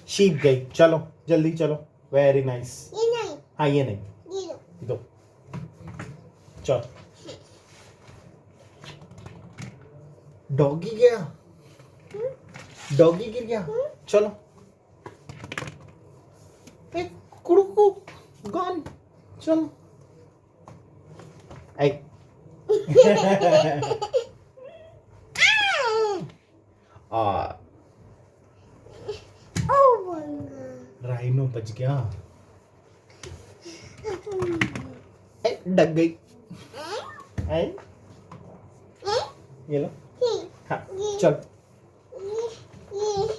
Sheep गई, चलो जल्दी चलो। Very nice. ये नहीं, हाँ ये नहीं, ये लो। दो। चलो डॉगी गया, डॉगी गिर गया। चलो एक कुड़कू गॉन। चलो आई आ राइनो बच गया। डग गई। आई ये लो। हाँ चल,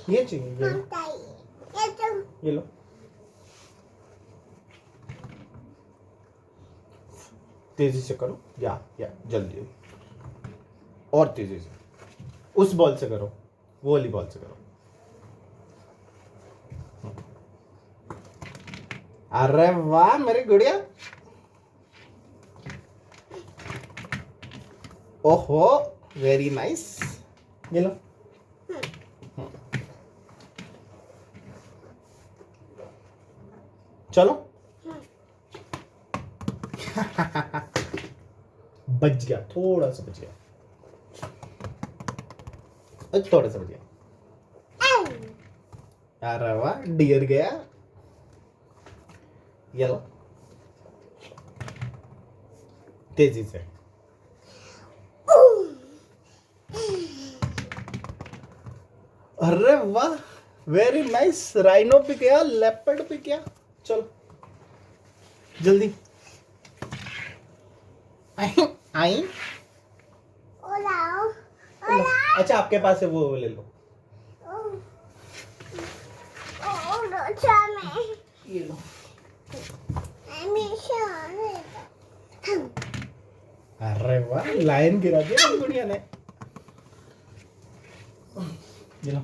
ये चाहिए, ये लो, ये लो। तेजी से करो, या जल्दी, और तेजी से। उस बॉल से करो, वो वाली बॉल से करो। अरे वाह मेरी गुड़िया। ओहो वेरी नाइस। ये लो। चलो बच गया, थोड़ा सा बच गया, थोड़ा सा बच गया। अरे वाह डियर गया। ये लो तेजी से। अरे वाह वेरी नाइस। राइनो पे गया, लेपर्ड पे गया। चलो जल्दी। आई अच्छा आपके पास है, वो ले लो। ये लो। अरे वाह लायन गिरा दिया गुड़िया ने। ये लो।